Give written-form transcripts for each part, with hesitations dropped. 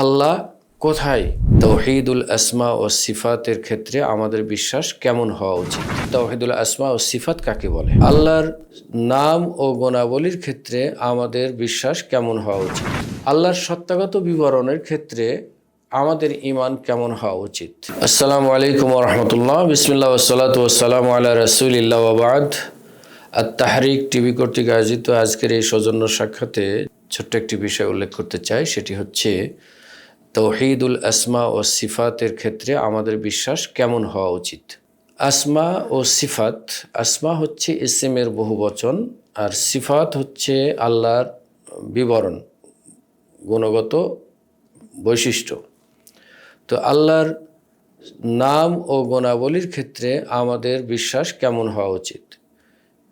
আল্লাহ কোথায়? তাওহীদুল আসমা ও সিফাতের ক্ষেত্রে আমাদের বিশ্বাস কেমন হওয়া উচিত? তাওহীদুল আসমা ও সিফাত কাকে বলে? আল্লাহর নাম ও গুণাবলীর ক্ষেত্রে আমাদের বিশ্বাস কেমন হওয়া উচিত? আল্লাহর সত্তাগত বিবরণের ক্ষেত্রে আমাদের ঈমান কেমন হওয়া উচিত? আসসালামু আলাইকুম ওয়া রাহমাতুল্লাহ। বিসমিল্লাহ ওয়াসসালাতু ওয়াসসালামু আলা রাসূলিল্লাহ ওয়া বা'দ। আত-তাহরিক টিভি কর্তৃক আয়োজিত আজকের এই সৌজন্য সাক্ষাতে ছোট্ট একটি বিষয় উল্লেখ করতে চাই, সেটি হচ্ছে তাওহীদুল আসমা ও সিফাতের ক্ষেত্রে আমাদের বিশ্বাস কেমন হওয়া উচিত। আসমা ও সিফাত, আসমা হচ্ছে ইসমের বহুবচন আর সিফাত হচ্ছে আল্লাহর বিবরণ, গুণগত বৈশিষ্ট্য। তো আল্লাহর নাম ও গুণাবলীর ক্ষেত্রে আমাদের বিশ্বাস কেমন হওয়া উচিত,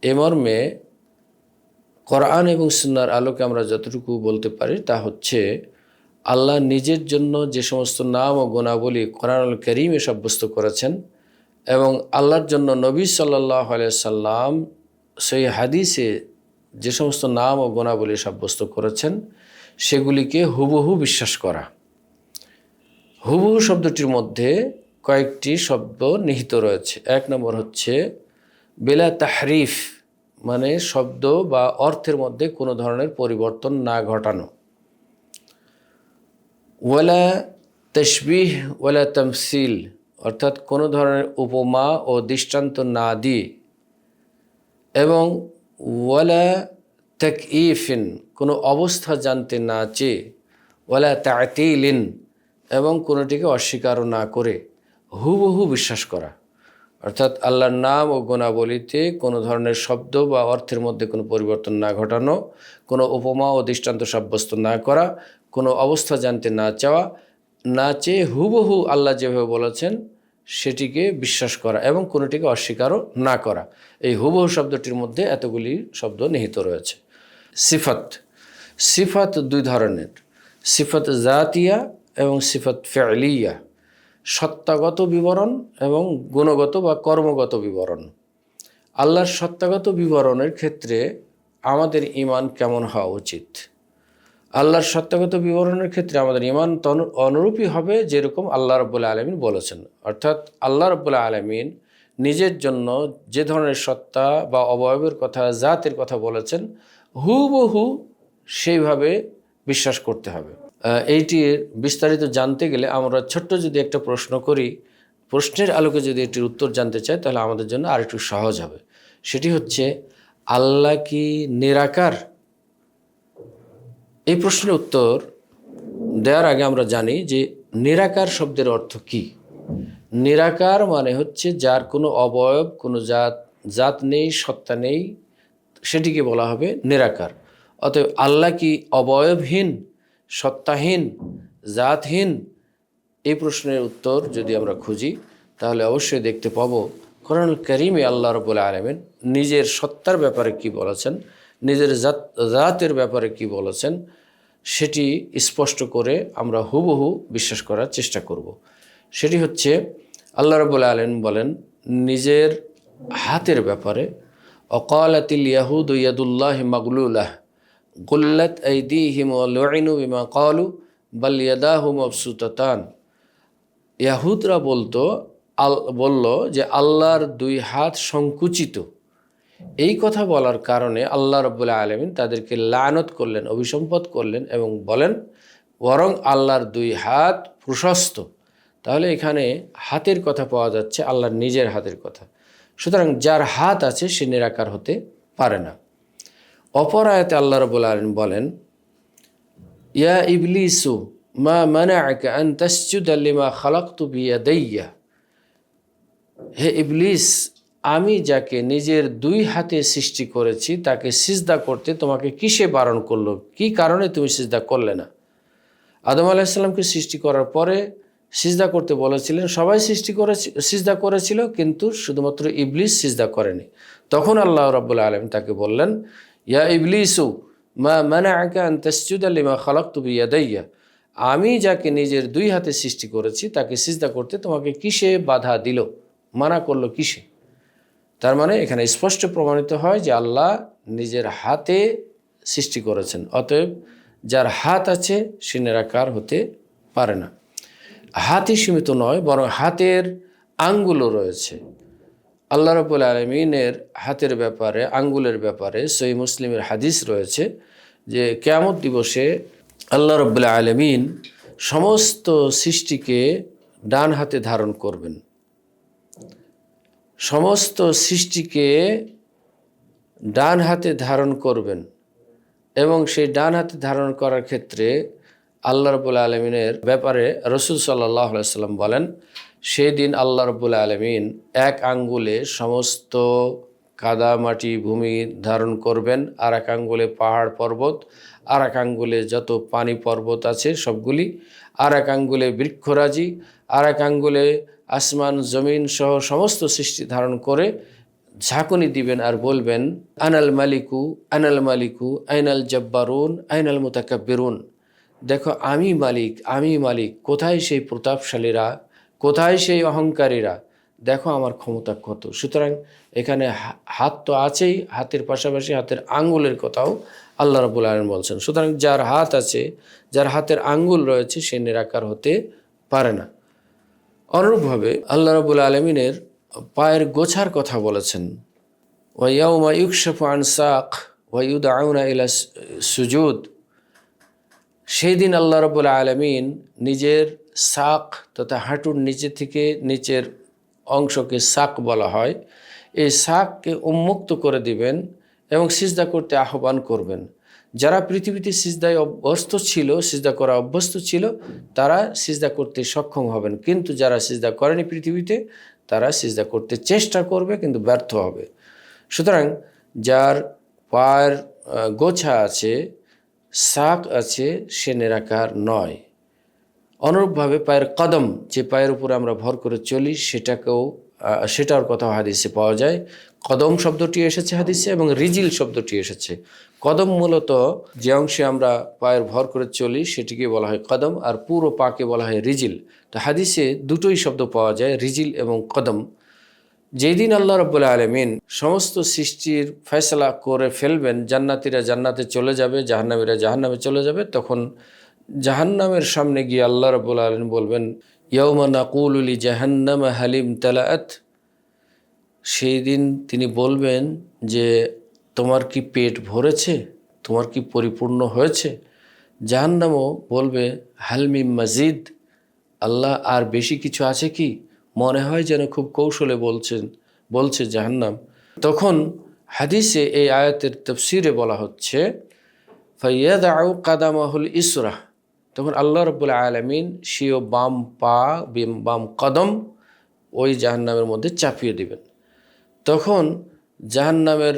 এ মর্মে কোরআন এবং সুন্নাহর আলোকে আমরা যতটুকু বলতে পারি তা হচ্ছে, আল্লাহ নিজের জন্য যে সমস্ত নাম ও গুণাবলী কোরআনুল কারীমে সাব্যস্ত করেছেন এবং আল্লাহর জন্য নবী সাল্লাল্লাহু আলাইহি সাল্লাম সেই হাদিসে যে সমস্ত নাম ও গুণাবলী সাব্যস্ত করেছেন সেগুলিকে হুবহু বিশ্বাস করা। হুবহু শব্দটির মধ্যে কয়েকটি শব্দ নিহিত রয়েছে। এক নম্বর হচ্ছে বিলা তাহরিফ, মানে শব্দ বা অর্থের মধ্যে কোনো ধরনের পরিবর্তন না ঘটানো। ওয়ালা তাশবিহ ওয়ালা তামসিল, অর্থাৎ কোনো ধরনের উপমা ও দৃষ্টান্ত না দিয়ে, এবং ওয়ালা তাকইফিন, কোনো অবস্থা জানতে না চেয়ে, ওয়ালা তা'তিলিন, এবং কোনোটিকে অস্বীকারও না করে হুবহু বিশ্বাস করা। অর্থাৎ আল্লাহর নাম ও গুণাবলীতে কোনো ধরনের শব্দ বা অর্থের মধ্যে কোনো পরিবর্তন না ঘটানো, কোনো উপমা ও দৃষ্টান্ত সাব্যস্ত না করা, কোনো অবস্থা জানতে না চাওয়া, না চেয়ে হুবহু আল্লাহ যেভাবে বলেছেন সেটিকে বিশ্বাস করা এবং কোনোটিকে অস্বীকারও না করা। এই হুবহু শব্দটির মধ্যে এতগুলি শব্দ নিহিত রয়েছে। সিফাত, সিফাত দুই ধরনের, সিফাত জাতিয়া এবং সিফাত ফেলিয়া, সত্তাগত বিবরণ এবং গুণগত বা কর্মগত বিবরণ। আল্লাহর সত্তাগত বিবরণের ক্ষেত্রে আমাদের ঈমান কেমন হওয়া উচিত? আল্লাহর সত্তাগত বিবরণের ক্ষেত্রে আমাদের ঈমান অনুরূপই হবে যেরকম আল্লাহ রাব্বুল আলামিন বলেছেন। অর্থাৎ আল্লাহ রাব্বুল আলামিন নিজের জন্য যে ধরনের সত্তা বা অবয়বের কথা, জাতের কথা বলেছেন, হুবহু সেইভাবে বিশ্বাস করতে হবে। এইটির বিস্তারিত জানতে গেলে আমরা ছোট্ট যদি একটা প্রশ্ন করি, প্রশ্নের আলোকে যদি এটির উত্তর জানতে চাই তাহলে আমাদের জন্য আরেকটু সহজ হবে। সেটি হচ্ছে, আল্লাহ কি নিরাকার? এই প্রশ্নের উত্তর দেওয়ার আগে আমরা জানি যে নিরাকার শব্দের অর্থ কি। নিরাকার মানে হচ্ছে যার কোনো অবয়ব, কোনো জাত নেই, সত্তা নেই, সেটিকে বলা হবে নিরাকার। অতএব আল্লাহ কি অবয়বহীন, সত্তাহীন, জাতহীন? এই প্রশ্নের উত্তর যদি আমরা খুঁজি তাহলে অবশ্যই দেখতে পাবো কোরআনুল কারীমে আল্লাহ রাব্বুল আলামিন নিজের সত্তার ব্যাপারে কি বলেছেন, নিজের জাতের ব্যাপারে কি বলেছেন, সেটি স্পষ্ট করে আমরা হুবহু বিশ্বাস করার চেষ্টা করব। সেটি হচ্ছে, আল্লাহ রাব্বুল আলামিন বলেন নিজের হাতের ব্যাপারে, অকালাতিল ইয়াহুদু ইয়াদুল্লাহি মাগলুলাহ গুল্লাত আইদিহিম ওয়া লুইনু বিমা ক্বালু বাল ইয়াদাহু মাবসুতাতান। ইয়াহুদরা বলল যে আল্লাহর দুই হাত সংকুচিত। এই কথা বলার কারণে আল্লাহ রাব্বুল আলামিন তাদেরকে লানত করলেন, অভিসম্পাত করলেন এবং বলেন বরং আল্লাহর দুই হাত প্রশস্ত। তাহলে এখানে হাতের কথা পাওয়া যাচ্ছে, আল্লাহর নিজের হাতের কথা। সুতরাং যার হাত আছে সে নিরাকার হতে পারে না। অপর আয়াতে আল্লাহ রাব্বুল আলামিন বলেন, ইয়া ইবলিসু মা মানাআকা আন তাসজুদা লিমা খালাকতু বিয়াদাইয়া। হে ইবলিস, আমি যাকে নিজের দুই হাতে সৃষ্টি করেছি তাকে সিজদা করতে তোমাকে কিসে বারণ করলো? কি কারণে তুমি সিজদা করলে না? আদম আলাইহিস সালামকে সৃষ্টি করার পরে সিজদা করতে বলেছিলেন, সবাই সিজদা করেছিল, কিন্তু শুধুমাত্র ইবলিস সিজদা করেনি। তখন আল্লাহ রাব্বুল আলামিন তাকে বললেন, ইয়া ইবলিসু মা মানাআকা আন তাসজুদা লিমা খালাকতু বিয়াদাইয়া। আমি যাকে নিজের দুই হাতে সৃষ্টি করেছি তাকে সিজদা করতে তোমাকে কিসে বাধা দিল, মানা করলো কিসে? তার মানে এখানে স্পষ্ট প্রমাণিত হয় যে আল্লাহ নিজের হাতে সৃষ্টি করেছেন। অতএব যার হাত আছে সে নিরাকার হতে পারে না। হাতই সীমিত নয়, বরং হাতের আঙ্গুলও রয়েছে। আল্লাহ রাব্বুল আলামিনের হাতের ব্যাপারে, আঙ্গুলের ব্যাপারে সহিহ মুসলিমের হাদিস রয়েছে যে কিয়ামত দিবসে আল্লাহ রাব্বুল আলামিন সমস্ত সৃষ্টিকে ডান হাতে ধারণ করবেন। সমস্ত সৃষ্টিকে ডান হাতে ধারণ করবেন এবং সেই ডান হাতে ধারণ করার ক্ষেত্রে আল্লাহ রাব্বুল আলামিনের ব্যাপারে রাসূল সাল্লাল্লাহু আলাইহি ওয়াসাল্লাম বলেন, সেই দিন আল্লাহ রাব্বুল আলামিন এক আঙ্গুলে সমস্ত কাদা মাটি ভূমি ধারণ করবেন, আর এক আঙ্গুলে পাহাড় পর্বত, আর এক আঙ্গুলে যত পানি পর্বত আছে সবগুলি, আর এক আঙ্গুলে বৃক্ষরাজি, আর এক আঙ্গুলে আসমান জমিন সহ সমস্ত সৃষ্টি ধারণ করে ঝাঁকুনি দিবেন আর বলবেন, আনাল মালিকু আনাল মালিকু আইনাল জব্বারুন আইনাল মুতাকাব্বিরুন। দেখো আমি মালিক, আমি মালিক, কোথায় সেই প্রতাপশালীরা, কোথায় সেই অহংকারীরা, দেখো আমার ক্ষমতা কত। সুতরাং এখানে হাত তো আছেই, হাতের পাশাপাশি হাতের আঙ্গুলের কথাও আল্লাহ রাব্বুল আলামিন বলছেন। সুতরাং যার হাত আছে, যার হাতের আঙ্গুল রয়েছে, সে নিরাকার হতে পারে না। অনুরূপভাবে আল্লাহ রাব্বুল আলামিনের পায়ের গোছার কথা বলেছেন, ওয়া ইয়াউমা ইউকশাফু আন সাক ওয়া ইউদআউনা ইলা সুজুদ। সেই দিন আল্লাহ রাব্বুল আলামিন নিজের সাক তথা হাঁটুর নিচে থেকে নিচের অংশকে সাক বলা হয়, এই সাককে উন্মুক্ত করে দিবেন এবং সিজদা করতে আহ্বান করবেন। যারা পৃথিবীতে সিজদায় অভ্যস্ত ছিল, সিজদা করা অভ্যস্ত ছিল, তারা সিজদা করতে সক্ষম হবেন, কিন্তু যারা সিজদা করেনি পৃথিবীতে, তারা সিজদা করতে চেষ্টা করবে কিন্তু ব্যর্থ হবে। সুতরাং যার পায়ের গোছা আছে, সাক আছে, সে নিরাকার নয়। অনুরূপভাবে পায়ের কদম, যে পায়ের উপরে আমরা ভর করে চলি, সেটার কথা হাদিসে পাওয়া যায়। কদম শব্দটি এসেছে হাদিসে এবং রিজিল শব্দটি এসেছে। কদম মূলত যে অংশে আমরা পায়ের ভর করে চলি সেটিকে বলা হয় কদম, আর পুরো পাকে বলা হয় রিজিল। তো হাদিসে দুটোই শব্দ পাওয়া যায়, রিজিল এবং কদম। যেদিন আল্লাহ রাব্বুল আলামিন সমস্ত সৃষ্টির ফয়সালা করে ফেলবেন, জান্নাতীরা জান্নাতে চলে যাবে, জাহান্নামীরা জাহান্নামে চলে যাবে, তখন জাহান্নামের সামনে গিয়ে আল্লাহ রাব্বুল আলামিন বলবেন, ইয়াউমা নাকুলু লি জাহান্নামা হালিম তালাআত। সেই দিন তিনি বলবেন যে তোমার কি পেট ভরেছে, তোমার কি পরিপূর্ণ হয়েছে? জাহান্নামও বলবে হালমিম মাজিদ, আল্লাহ আর বেশি কিছু আছে কি? মনে হয় যেন খুব কৌশলে বলছে জাহান্নাম। তখন হাদিসে এই আয়াতের তাফসিরে বলা হচ্ছে, ফাইয়াদাউ কাদামাহুল ইসরা, তখন আল্লাহ রাব্বুল আলামিন স্বীয় বাম পা, বাম কদম ওই জাহান্নামের মধ্যে চাপিয়ে দিবেন। তখন জাহান্নামের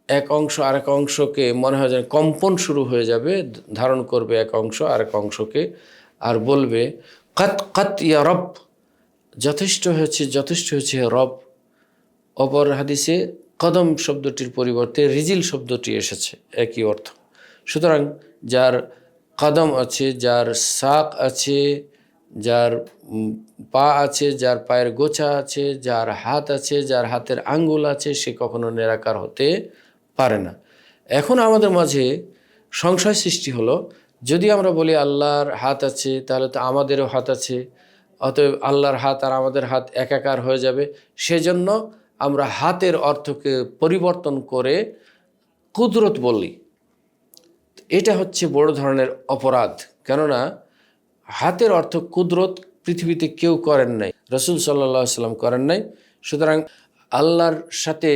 এক অংশ আরেক অংশকে মনে হয় যেন কম্পন শুরু হয়ে যাবে, ধারণ করবে এক অংশ আরেক অংশকে, আর বলবে কাত কাত ইয়া রব, যথেষ্ট হয়েছে, যথেষ্ট হয়েছে রব। অপর হাদিসে কদম শব্দটির পরিবর্তে রিজিল শব্দটি এসেছে, একই অর্থ। সুতরাং যার কদম আছে, যার সাক আছে, যার পা আছে, যার পায়ের গোছা আছে, যার হাত আছে, যার হাতের আঙ্গুল আছে, সে কখনো নিরাকার হতে পারে না। এখন আমাদের মাঝে সংশয় সৃষ্টি হলো, যদি আমরা বলি আল্লাহর হাত আছে, তাহলে তো আমাদেরও হাত আছে, অতএব আল্লাহর হাত আর আমাদের হাত একাকার হয়ে যাবে। সেজন্য আমরা হাতের অর্থকে পরিবর্তন করে কুদরত বলি। এটা হচ্ছে বড় ধরনের অপরাধ, কেননা হাতের অর্থ কুদরত পৃথিবীতে কেউ করেন নাই, রাসূল সাল্লাল্লাহু আলাইহি ওয়াসাল্লাম করেন নাই। সুতরাং আল্লাহর সাথে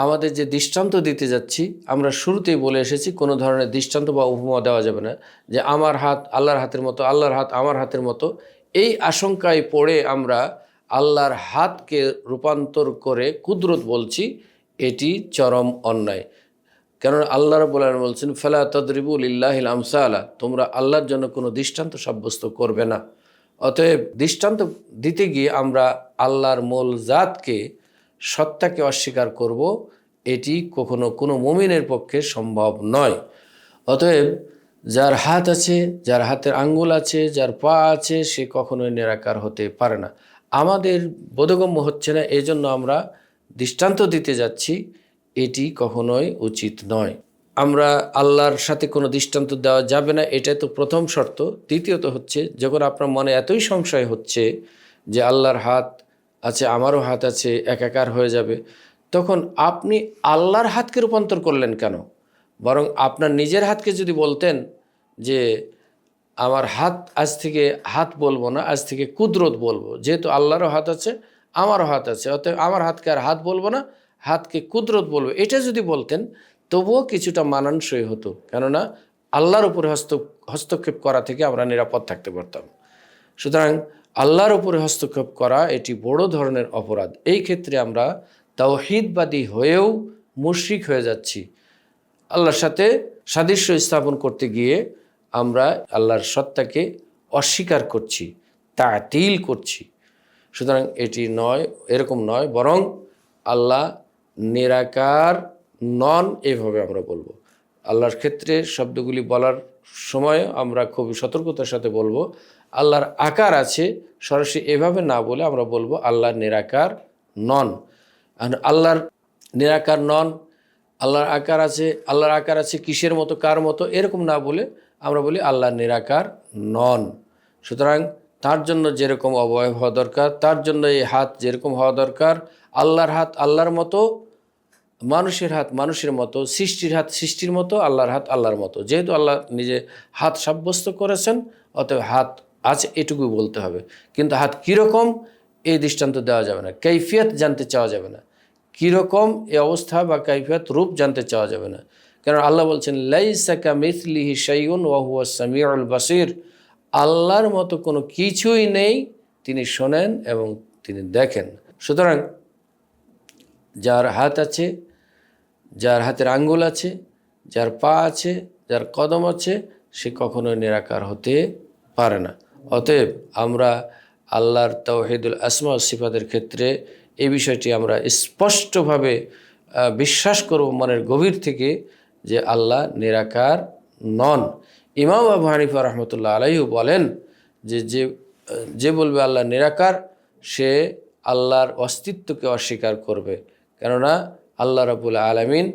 আমাদের যে দৃষ্টান্ত দিতে যাচ্ছি, আমরা শুরুতেই বলে এসেছি, কোনো ধরনের দৃষ্টান্ত বা উপমা দেওয়া যাবে না যে আমার হাত আল্লাহর হাতের মতো, আল্লাহর হাত আমার হাতের মতো। এই আশঙ্কায় পড়ে আমরা আল্লাহর হাতকে রূপান্তর করে কুদরত বলছি, এটি চরম অন্যায়। কেননা আল্লাহ রাব্বুল আলামিন বলছেন, ফালা তাদরিবু লিল্লাহিল আমসালা, তোমরা আল্লাহর জন্য কোনো দৃষ্টান্ত সাব্যস্ত করবে না। অতএব দৃষ্টান্ত দিতে গিয়ে আমরা আল্লাহর মূল জাতকে, সত্তাকে অস্বীকার করব, এটি কখনো কোনো মুমিনের পক্ষে সম্ভব নয়। অতএব যার হাত আছে, যার হাতের আঙ্গুল আছে, যার পা আছে, সে কখনোই নিরাকার হতে পারে না। আমাদের বোধগম্য হচ্ছে না, এই জন্য আমরা দৃষ্টান্ত দিতে যাচ্ছি, এটি কখনোই উচিত নয়। আমরা আল্লাহর সাথে কোনো দৃষ্টান্ত দেওয়া যাবে না, এটাই তো প্রথম শর্ত। দ্বিতীয়ত হচ্ছে, যখন আপনার মনে এতই সংশয় হচ্ছে যে আল্লাহর হাত আছে, আমারও হাত আছে, একাকার হয়ে যাবে, তখন আপনি আল্লাহর হাতকে রূপান্তর করলেন কেন? বরং আপনার নিজের হাতকে যদি বলতেন যে আমার হাত, আজ থেকে হাত বলবো না, আজ থেকে কুদরত বলবো, যেহেতু আল্লাহরও হাত আছে, আমারও হাত আছে, অতএব আমার হাতকে আর হাত বলবো না, হাতকে কুদরত বলবো, এটা যদি বলতেন তবুও কিছুটা মানানসই হতো। কেননা আল্লাহর উপরে হস্তক্ষেপ করা থেকে আমরা নিরাপদ থাকতে পারতাম। সুতরাং আল্লাহর উপরে হস্তক্ষেপ করা এটি বড় ধরনের অপরাধ। এই ক্ষেত্রে আমরা তাওহীদবাদী হয়েও মুশরিক হয়ে যাচ্ছি। আল্লাহর সাথে সাদৃশ্য স্থাপন করতে গিয়ে আমরা আল্লাহর সত্তাকে অস্বীকার করছি, তাতিল করছি। সুতরাং এটি নয়, এরকম নয়, বরং আল্লাহ নিরাকার নন, এভাবে আমরা বলবো। আল্লাহর ক্ষেত্রে শব্দগুলি বলার সময় আমরা খুবই সতর্কতার সাথে বলবো। আল্লাহর আকার আছে, সরাসরি এভাবে না বলে আমরা বলবো আল্লাহ নিরাকার নন। আল্লাহর নিরাকার নন, আল্লাহর আকার আছে, আল্লাহর আকার আছে কিসের মতো, কার মতো, এরকম না বলে আমরা বলি আল্লাহ নিরাকার নন। সুতরাং তার জন্য যেরকম অবয়ব হওয়া দরকার, তার জন্য এই হাত যেরকম হওয়া দরকার, আল্লাহর হাত আল্লাহর মতো, মানুষের হাত মানুষের মতো, সৃষ্টির হাত সৃষ্টির মতো, আল্লাহর হাত আল্লাহর মতো। যেহেতু আল্লাহ নিজে হাত সাব্যস্ত করেছেন, অতএব হাত আছে এটুকুই বলতে হবে। কিন্তু হাত কীরকম এই দৃষ্টান্ত দেওয়া যাবে না, কৈফিয়ত জানতে চাওয়া যাবে না, কীরকম এই অবস্থা বা কৈফিয়ত রূপ জানতে চাওয়া যাবে না। কারণ আল্লাহ বলছেন লাইসা কামিসলিহি শাইউন ওয়া হুয়া সামিউল বাসির, আল্লাহর মতো কোনো কিছুই নেই, তিনি শোনেন এবং তিনি দেখেন। সুতরাং যার হাত আছে, যার হাতের আঙ্গুল আছে, যার পা আছে, যার কদম আছে, সে কখনোই নিরাকার হতে পারে না। অতএব আমরা আল্লাহর তাওহীদুল আসমা ও সিফাতের ক্ষেত্রে এই বিষয়টি আমরা স্পষ্টভাবে বিশ্বাস করব মনের গভীর থেকে যে আল্লাহ নিরাকার নন। ইমাম আবু হানিফা রহমতুল্লাহ আলাইহি বলেন যে যে বলবে আল্লাহ নিরাকার, সে আল্লাহর অস্তিত্বকে অস্বীকার করবে। কেননা আল্লাহ রাব্বুল আলামিন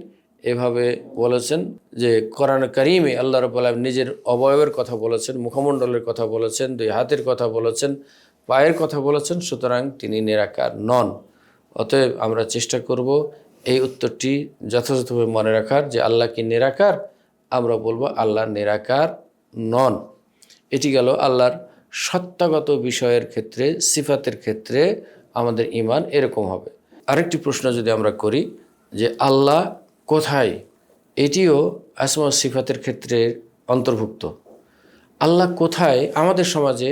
এভাবে বলেছেন যে কোরআন কারীমে আল্লাহ রাব্বুল আলামিন নিজের অবয়বের কথা বলেছেন, মুখমণ্ডলের কথা বলেছেন, দুই হাতের কথা বলেছেন, পায়ের কথা বলেছেন। সুতরাং তিনি নিরাকার নন। অতএব আমরা চেষ্টা করব এই উত্তরটি যথাযথভাবে মনে রাখার, যে আল্লাহ কি নিরাকার, আমরা বলবো আল্লাহ নিরাকার নন। এটি গেল আল্লাহর সত্তাগত বিষয়ের ক্ষেত্রে, সিফাতের ক্ষেত্রে আমাদের ঈমান এরকম হবে। আরেকটি প্রশ্ন যদি আমরা করি যে আল্লাহ কোথায়, এটিও আসমা ও সিফাতের ক্ষেত্রে অন্তর্ভুক্ত। আল্লাহ কোথায়, আমাদের সমাজে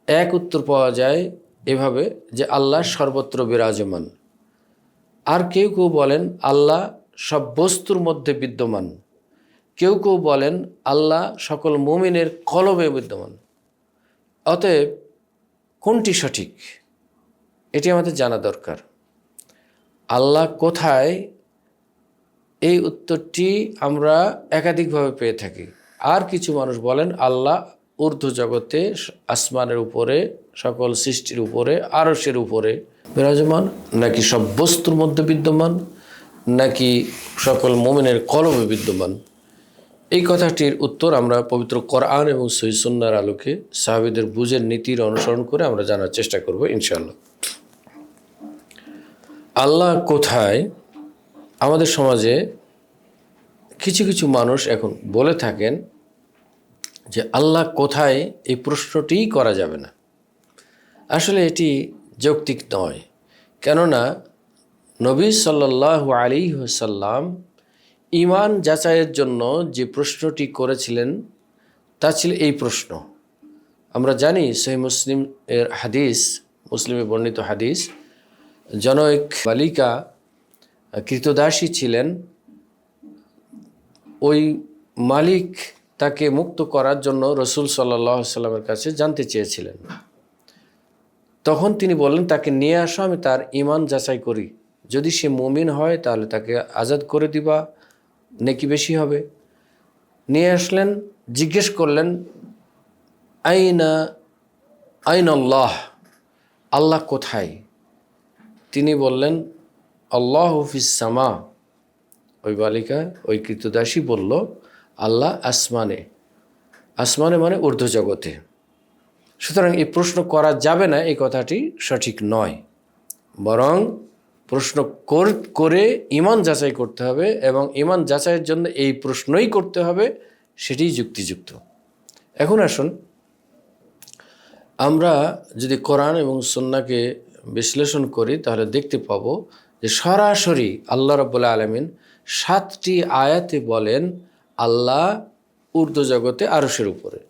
এক উত্তর পাওয়া যায় এভাবে যে আল্লাহ সর্বত্র বিরাজমান। আর কেউ কেউ বলেন আল্লাহ সব বস্তুর মধ্যে বিদ্যমান। কেউ কেউ বলেন আল্লাহ সকল মুমিনের কলবে বিদ্যমান। অতএব কোনটি সঠিক, এটি আমাদের জানা দরকার। আল্লাহ কোথায়, এই উত্তরটি আমরা একাধিকভাবে পেয়ে থাকি। আর কিছু মানুষ বলেন আল্লাহ ঊর্ধ্ব জগতে, আসমানের উপরে, সকল সৃষ্টির উপরে, আরশের উপরে বিরাজমান, নাকি সব বস্তুর মধ্যে বিদ্যমান, নাকি সকল মুমিনের কলবে বিদ্যমান। এই কথাটির উত্তর আমরা পবিত্র কোরআন এবং সহিহ সুন্নাহর আলোকে সাহাবীদের বুঝের নীতির অনুসরণ করে আমরা জানার চেষ্টা করব ইনশাআল্লাহ। আল্লাহ কোথায়, আমাদের সমাজে কিছু কিছু মানুষ এখন বলে থাকেন যে আল্লাহ কোথায়, এই প্রশ্নটিই করা যাবে না। আসলে এটি যৌক্তিক নয়। কেননা নবী সাল্লাল্লাহু আলাইহি ওয়াসাল্লাম ঈমান যাচাইয়ের জন্য যে প্রশ্নটি করেছিলেন তা ছিল এই প্রশ্ন। আমরা জানি সহিহ মুসলিম এর হাদিস, মুসলিমে বর্ণিত হাদিস, জনৈক বালিকা কৃতদাসী ছিলেন। ওই মালিক তাকে মুক্ত করার জন্য রাসূল সাল্লাল্লাহু আলাইহি সাল্লামের কাছে জানতে চেয়েছিলেন। তখন তিনি বললেন, তাকে নিয়ে আসো, আমি তার ঈমান যাচাই করি, যদি সে মুমিন হয় তাহলে তাকে আজাদ করে দিবা, নেকি বেশি হবে। নিয়ে আসলেন, জিজ্ঞেস করলেন আইনা আল্লাহ, আল্লাহ কোথায়? তিনি বললেন আল্লাহু ফিস সামা, ওই বালিকা, ওই কৃতদাসী বলল, আল্লাহ আসমানে। আসমানে মানে ঊর্ধ্বজগতে। সুতরাং এই প্রশ্ন করা যাবে না, এই কথাটি সঠিক নয়। বরং প্রশ্ন করে ঈমান যাচাই করতে হবে, এবং ঈমান যাচাইয়ের জন্য এই প্রশ্নই করতে হবে, সেটিই যুক্তিযুক্ত। এখন আসুন, আমরা যদি কোরআন এবং সুন্নাহকে বিশ্লেষণ করি তাহলে দেখতে পাবো যে সরাসরি আল্লাহ রাব্বুল আলামিন 7টি আয়াতে বলেন আল্লাহ ঊর্ধ্বজগতে আরশের উপরে।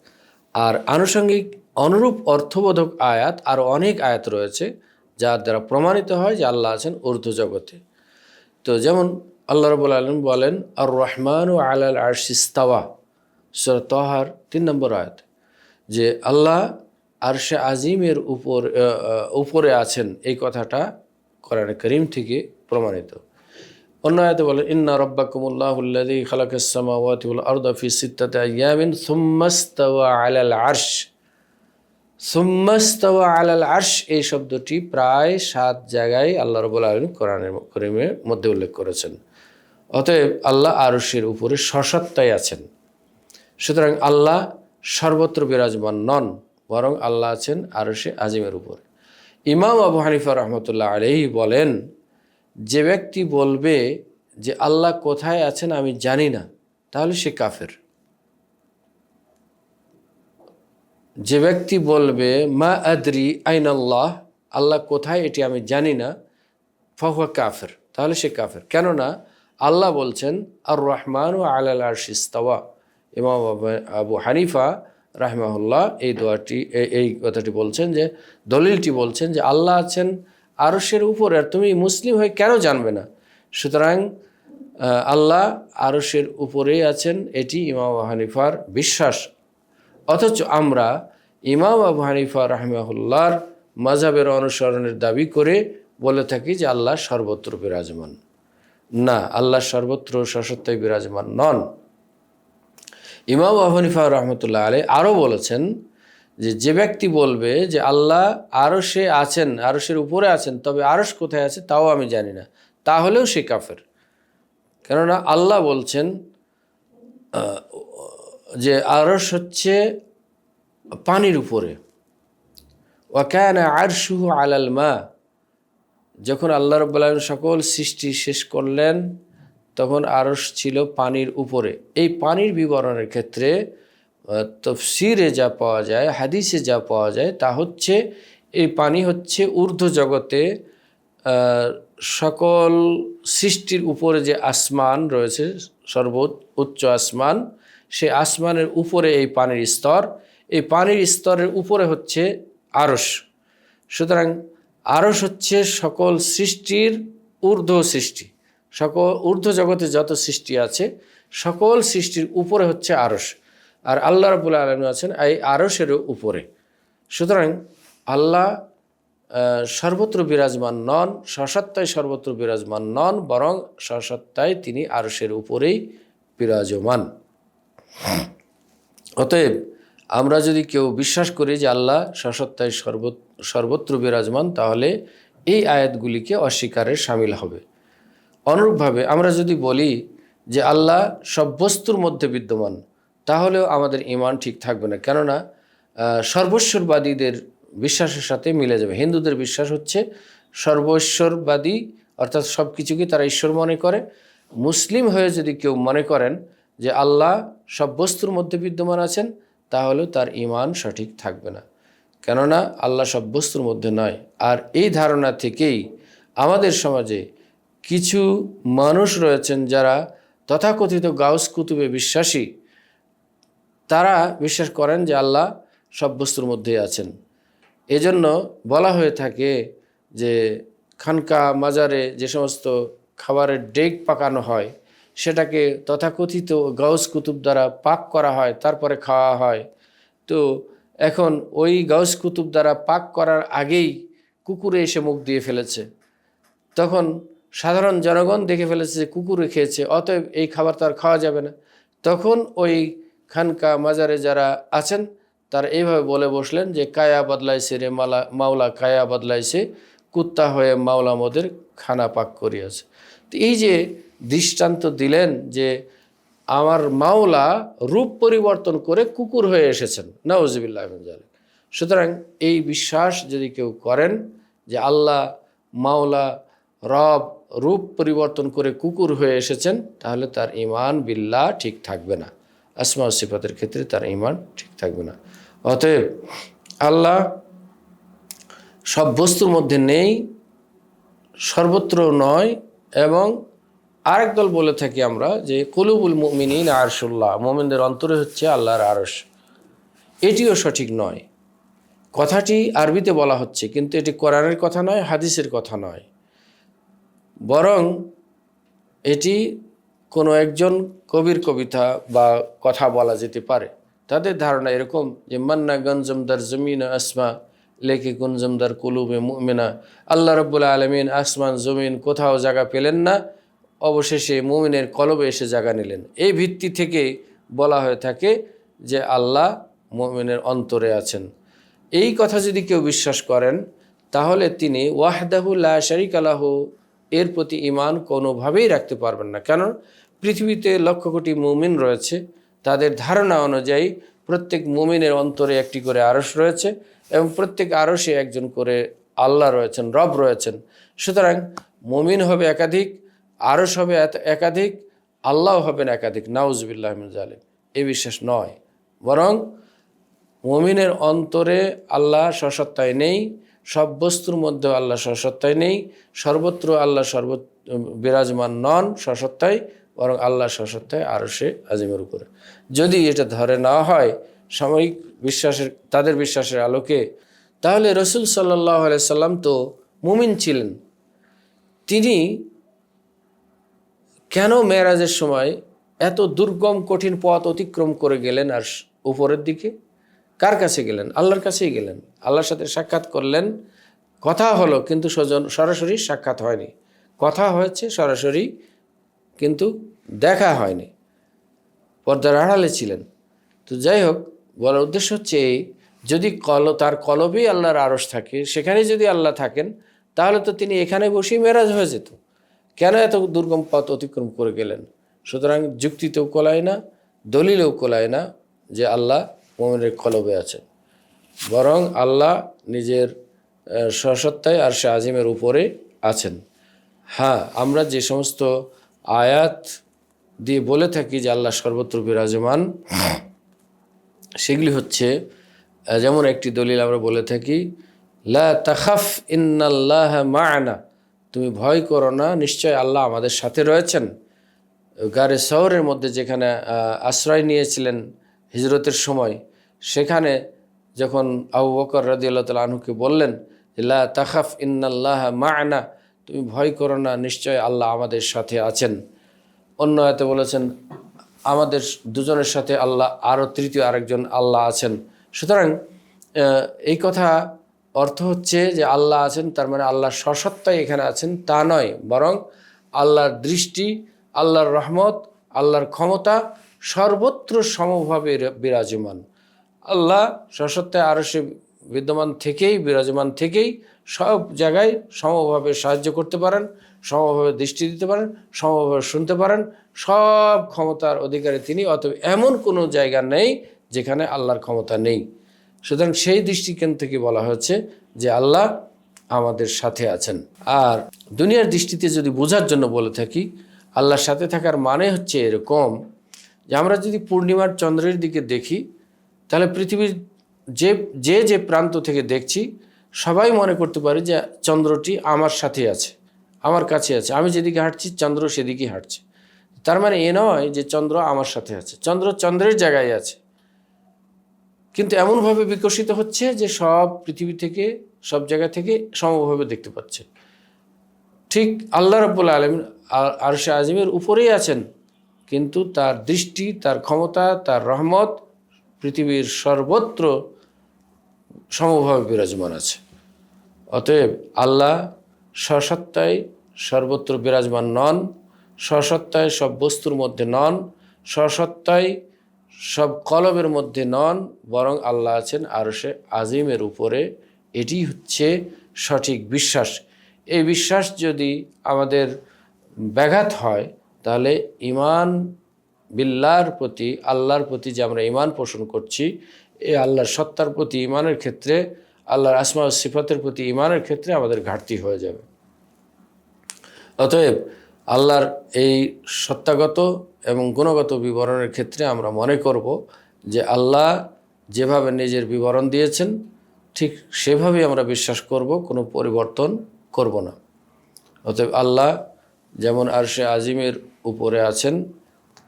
আর আনুষঙ্গিক অনুরূপ অর্থবোধক আয়াত আরও অনেক আয়াত রয়েছে যার দ্বারা প্রমাণিত হয় যে আল্লাহ আছেন ঊর্ধ্বজগতে। তো যেমন আল্লাহ রাব্বুল আলামিন বলেন আর রহমানু আলাল আরশি ইস্তাওয়া, সূরা তাহার 3 নম্বর আয়াত, যে আল্লাহ আরশে আজিমের উপরে আছেন, এই কথাটা কোরআনে কারীম থেকে প্রমাণিত। অন্য আয়াতে বলেন ইন্না রাব্বাকুমুল্লাহুল্লাযী খালাকাস সামাওয়াতি ওয়াল আরদা ফি সিত্তাতি আইয়ামিন সুম্মা ইস্তাওয়া আলাল আরশ। সুম্মা ইস্তাওয়া আলাল আরশ, এই শব্দটি প্রায় 7 জায়গায় আল্লাহ রাব্বুল আলামিন কোরআনের কারীমের মধ্যে উল্লেখ করেছেন। অতএব আল্লাহ আরশের উপরে সসত্তায় আছেন। সুতরাং আল্লাহ সর্বত্র বিরাজমান নন, বরং আল্লাহ আছেন আরশে আজিমের উপরে। ইমাম আবু হানিফা রহমতুল্লাহ আলাইহি বলেন, যে ব্যক্তি বলবে যে আল্লাহ কোথায় আছেন আমি জানি না, তাহলে সে কাফের। যে ব্যক্তি বলবে মা আদরি আইনাল্লাহ, আল্লাহ কোথায় এটি আমি জানি না, ফাহুয়া কাফের, তাহলে সে কাফের। কেননা আল্লাহ বলছেন আর রহমানু আলাল আরশি ইস্তাওয়া। ইমাম আবু হানিফা রাহিমাহুল্লাহ এই কথাটি বলছেন, যে দলিলটি বলছেন যে আল্লাহ আছেন আরশের উপরে, আর তুমি মুসলিম হয়ে কেন জানবে না? সুতরাং আল্লাহ আরশের উপরেই আছেন, এটি ইমাম আবু হানিফার বিশ্বাস। অথচ আমরা ইমাম আবু হানিফা রাহিমাহুল্লাহর মাযহাবের অনুসরণের দাবি করে বলে থাকি যে আল্লাহ সর্বত্র বিরাজমান। না, আল্লাহ সর্বত্র সসত্তায় বিরাজমান নন। ইমাম আবু হানিফা রহমতুল্লাহ আলাইহি আরও বলেছেন যে যে ব্যক্তি বলবে যে আল্লাহ আরশে আছেন, আরশের উপরে আছেন, তবে আরশ কোথায় আছে তাও আমি জানি না, তাহলেও সে কাফের। কেননা আল্লাহ বলছেন যে আরশ হচ্ছে পানির উপরে। ওয়া কানা আরশুহু আলাল মা, যখন আল্লাহ রাব্বুল আলামিন সকল সৃষ্টি শেষ করলেন তখন আরশ ছিল পানির উপরে। এই পানির বিবরণের ক্ষেত্রে তাফসীরে যা পাওয়া যায়, হাদিসে যা পাওয়া যায়, তা হচ্ছে এই পানি হচ্ছে ঊর্ধ্ব জগতে সকল সৃষ্টির উপরে যে আসমান রয়েছে, সর্বোচ্চ আসমান, সেই আসমানের উপরে এই পানির স্তর, এই পানির স্তরের উপরে হচ্ছে আরশ। সুতরাং আরশ হচ্ছে সকল সৃষ্টির ঊর্ধ্ব সৃষ্টি। সকল ঊর্ধ্ব জগতে যত সৃষ্টি আছে সকল সৃষ্টির উপরে হচ্ছে আরশ, আর আল্লাহ রাব্বুল আলামিন আছেন এই আরশেরও উপরে। সুতরাং আল্লাহ সর্বত্র বিরাজমান নন, সসত্তায় সর্বত্র বিরাজমান নন, বরং সসত্তায় তিনি আরশের উপরেই বিরাজমান। অতএব আমরা যদি কেউ বিশ্বাস করি যে আল্লাহ সসত্তায় সর্বত্র বিরাজমান, তাহলে এই আয়াতগুলিকে অস্বীকারের শামিল হবে। অনুরূপভাবে আমরা যদি বলি যে আল্লাহ সব বস্তুর মধ্যে বিদ্যমান, তাহলেও আমাদের ঈমান ঠিক থাকবে না। কেননা সর্বশ্বরবাদীদের বিশ্বাসের সাথে মিলে যাবে। হিন্দুদের বিশ্বাস হচ্ছে সর্বশ্বরবাদী, অর্থাৎ সব কিছুকে তারা ঈশ্বর মনে করে। মুসলিম হয়ে যদি কেউ মনে করেন যে আল্লাহ সব বস্তুর মধ্যে বিদ্যমান আছেন, তাহলেও তার ঈমান সঠিক থাকবে না, কেননা আল্লাহ সব বস্তুর মধ্যে নয়। আর এই ধারণা থেকেই আমাদের সমাজে কিছু মানুষ রয়েছেন যারা তথাকথিত গাউস কুতুবে বিশ্বাসী, তারা বিশ্বাস করেন যে আল্লাহ সব বস্তুর মধ্যেই আছেন। এজন্য বলা হয়ে থাকে যে খানকা মাজারে যে সমস্ত খাবারের ডেক পাকানো হয়, সেটাকে তথাকথিত গাউস কুতুব দ্বারা পাক করা হয়, তারপরে খাওয়া হয়। তো এখন ওই গাউস কুতুব দ্বারা পাক করার আগেই কুকুরে এসে মুখ দিয়ে ফেলেছে, তখন সাধারণ জনগণ দেখে ফেলেছে যে কুকুরে খেয়েছে, অতএব এই খাবার তার খাওয়া যাবে না। তখন ওই খানকা মাজারে যারা আছেন তারা এইভাবে বলে বসলেন যে কায়া বদলাইছে রে মাওলা, কায়া বদলাইছে, কুত্তা হয়ে মাওলা মোদের খানা পাক করিয়াছে। তো তো এই যে দৃষ্টান্ত দিলেন যে আমার মাওলা রূপ পরিবর্তন করে কুকুর হয়ে এসেছেন, নাউজুবিল্লাহ মিন যালিক। সুতরাং এই বিশ্বাস যদি কেউ করেন যে আল্লাহ মাওলা রব রূপ পরিবর্তন করে কুকুর হয়ে এসেছেন, তাহলে তার ঈমান বিল্লাহ ঠিক থাকবে না, আসমা ও সিফাতের ক্ষেত্রে তার ঈমান ঠিক থাকবে না। অতএব আল্লাহ সব বস্তুর মধ্যে নেই, সর্বত্র নয়। এবং আরেক দল বলে থাকি আমরা যে কুলুবুল মুমিনিন আরশুল্লাহ, মুমিনদের অন্তরে হচ্ছে আল্লাহর আরশ। এটিও সঠিক নয়। কথাটি আরবিতে বলা হচ্ছে, কিন্তু এটি কোরআনের কথা নয়, হাদিসের কথা নয়, বরং এটি কোনো একজন কবির কবিতা বা কথা বলা যেতে পারে। তাদের ধারণা এরকম যে মান্না গঞ্জমদার জমিন আসমা লেখে গুঞ্জমদার কুলুবে মুমিনা, আল্লাহ রাব্বুল আলামিন আসমান জমিন কোথাও জায়গা পেলেন না, অবশেষে মুমিনের কলবে এসে জায়গা নিলেন। এই ভিত্তি থেকে বলা হয়ে থাকে যে আল্লাহ মুমিনের অন্তরে আছেন। এই কথা যদি কেউ বিশ্বাস করেন, তাহলে তিনি ওয়াহদাহু লা শারীকা লাহু এর প্রতি ঈমান কোনোভাবেই রাখতে পারবেন না। কারণ পৃথিবীতে লক্ষ কোটি মুমিন রয়েছে, তাদের ধারণা অনুযায়ী প্রত্যেক মুমিনের অন্তরে একটি করে আরশ রয়েছে এবং প্রত্যেক আরশে একজন করে আল্লাহ রয়েছেন, রব রয়েছেন। সুতরাং মুমিন হবে একাধিক, আরশ হবে একাধিক, আল্লাহ হবেন একাধিক, নাউজুবিল্লাহ মিন যালিক। এই বিশ্বাস নয়, বরং মুমিনের অন্তরে আল্লাহ সসত্তায় নেই, সব বস্তুর মধ্যে আল্লাহ সসত্তায় নেই, সর্বত্র আল্লাহ বিরাজমান নন সসত্তায়, বরং আল্লাহ সসত্তায় আরশে আজিমের উপরে। যদি এটা ধরে নেওয়া হয় সাময়িক বিশ্বাসের, তাদের বিশ্বাসের আলোকে, তাহলে রসুল সাল্লাল্লাহু আলাইহি সাল্লাম তো মুমিন ছিলেন। তিনি কেন মেরাজের সময় এত দুর্গম কঠিন পথ অতিক্রম করে গেলেন আর উপরের দিকে? কার কাছে গেলেন? আল্লাহর কাছেই গেলেন। আল্লাহর সাথে সাক্ষাৎ করলেন, কথা হলো, কিন্তু সরাসরি সাক্ষাৎ হয়নি। কথা হয়েছে সরাসরি, কিন্তু দেখা হয়নি, পর্দার আড়ালে ছিলেন। তো যাই হোক, বলার উদ্দেশ্য হচ্ছে এই, যদি তার কলবেই আল্লাহর আরশ থাকে, সেখানে যদি আল্লাহ থাকেন, তাহলে তো তিনি এখানে বসেই মেরাজ হয়ে যেত। কেন এত দুর্গম পথ অতিক্রম করে গেলেন? সুতরাং যুক্তিতেও কোলায় না, দলিলেও কোলায় না যে আল্লাহ মুমিনের কলবে আছেন, বরং আল্লাহ নিজের সসত্তায় আরশে আজিমের উপরে আছেন। হ্যাঁ, আমরা যে সমস্ত আয়াত দিয়ে বলে থাকি যে আল্লাহ সর্বত্র বিরাজমান, সেগুলি হচ্ছে, যেমন একটি দলিল আমরা বলে থাকি, লা তাখাফ ইন্নাল্লাহা মা'ানা, তুমি ভয় করো না, নিশ্চয় আল্লাহ আমাদের সাথে রয়েছেন। গারে সওরের মধ্যে যেখানে আশ্রয় নিয়েছিলেন হিজরতের সময়, সেখানে যখন আবু বকর রাদিয়াল্লাহু তাআলা আনহুকে বললেন লা তাখাফ ইন্নাল্লাহা মা'ানা, তুমি ভয় করো না, নিশ্চয় আল্লাহ আমাদের সাথে আছেন। অন্য আয়াতে বলেছেন আমাদের দুজনের সাথে আল্লাহ, আরও তৃতীয় আরেকজন আল্লাহ আছেন। সুতরাং এই কথা অর্থ হচ্ছে যে আল্লাহ আছেন, তার মানে আল্লাহ সসত্তায় এখানে আছেন তা নয়, বরং আল্লাহর দৃষ্টি, আল্লাহর রহমত, আল্লাহর ক্ষমতা সর্বত্র সমভাবে বিরাজমান। আল্লাহ সসত্তায় আরশে বিদ্যমান থেকেই, বিরাজমান থেকেই সব জায়গায় সমভাবে সাহায্য করতে পারেন, সমভাবে দৃষ্টি দিতে পারেন, সমভাবে শুনতে পারেন, সব ক্ষমতার অধিকারী তিনি। অতএব এমন কোনো জায়গা নেই যেখানে আল্লাহর ক্ষমতা নেই। সুতরাং সেই দৃষ্টিকোণ থেকে বলা হয়েছে যে আল্লাহ আমাদের সাথে আছেন। আর দুনিয়ার দৃষ্টিতে যদি বোঝার জন্য বলে থাকি, আল্লাহর সাথে থাকার মানে হচ্ছে এরকম যে আমরা যদি পূর্ণিমার চন্দ্রের দিকে দেখি, তাহলে পৃথিবীর যে যে প্রান্ত থেকে দেখছি, সবাই মনে করতে পারে যে চন্দ্রটি আমার সাথে আছে, আমার কাছে আছে। আমি যেদিকে হাঁটছি চন্দ্র সেদিকেই হাঁটছে। তার মানে এ নয় যে চন্দ্র আমার সাথে আছে, চন্দ্র চন্দ্রের জায়গায় আছে, কিন্তু এমনভাবে বিকশিত হচ্ছে যে সব পৃথিবী থেকে, সব জায়গা থেকে সমভাবে দেখতে পাচ্ছে। ঠিক আল্লাহ রাব্বুল আলামিন আরশে আজিমের উপরেই আছেন, কিন্তু তার দৃষ্টি, তার ক্ষমতা, তার রহমত পৃথিবীর সর্বত্র সমভাবে বিরাজমান আছে। অতএব আল্লাহ স্বসত্তায় সর্বত্র বিরাজমান নন, স্বসত্তায় সব বস্তুর মধ্যে নন, স্বসত্তায় সব কলবের মধ্যে নন, বরং আল্লাহ আছেন আরশে আজিমের উপরে। এটি হচ্ছে সঠিক বিশ্বাস। এই বিশ্বাস যদি আমাদের ব্যাঘাত হয়, তাহলে ঈমান বিল্লাহর প্রতি, আল্লাহর প্রতি যে আমরা ঈমান পোষণ করছি, এই আল্লাহর সত্তার প্রতি ঈমানের ক্ষেত্রে, আল্লাহর আসমা ও সিফাতের প্রতি ঈমানের ক্ষেত্রে আমাদের ঘাটতি হয়ে যাবে। অতএব আল্লাহর এই সত্তাগত এবং গুণগত বিবরণের ক্ষেত্রে আমরা মনে করব যে আল্লাহ যেভাবে নিজের বিবরণ দিয়েছেন ঠিক সেভাবেই আমরা বিশ্বাস করব, কোনো পরিবর্তন করব না। অতএব আল্লাহ যেমন আরশে আজিমের উপরে আছেন,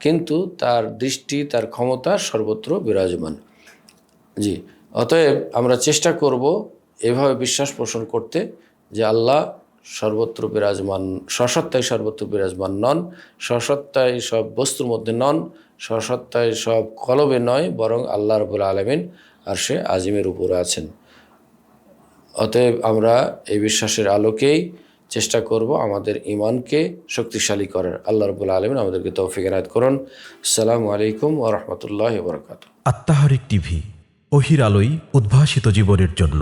কিন্তু তার দৃষ্টি, তার ক্ষমতা সর্বত্র বিরাজমান। জি, অতএব আমরা চেষ্টা করব এভাবে বিশ্বাস পোষণ করতে যে আল্লাহ সর্বত্র বিরাজমান, স্বসত্তায় সর্বত্র বিরাজমান নন, স্বসত্তায় সব বস্তুর মধ্যে নন, স্বসত্তায় সব কলবে নয়, বরং আল্লাহ রাব্বুল আলামিন আরশে আজিমের উপরে আছেন। অতএব আমরা এই বিশ্বাসের আলোকেই চেষ্টা করব আমাদের ঈমানকে শক্তিশালী করার। আল্লাহ রাব্বুল আলামিন আমাদেরকে তৌফিক এনায়েত করুন। আসসালামু আলাইকুম ওয়া রাহমাতুল্লাহি ওয়া বারাকাতুহু। আত্মাহারিক টিভি, ওহির আলোয় উদ্ভাসিত জীবনের জন্য।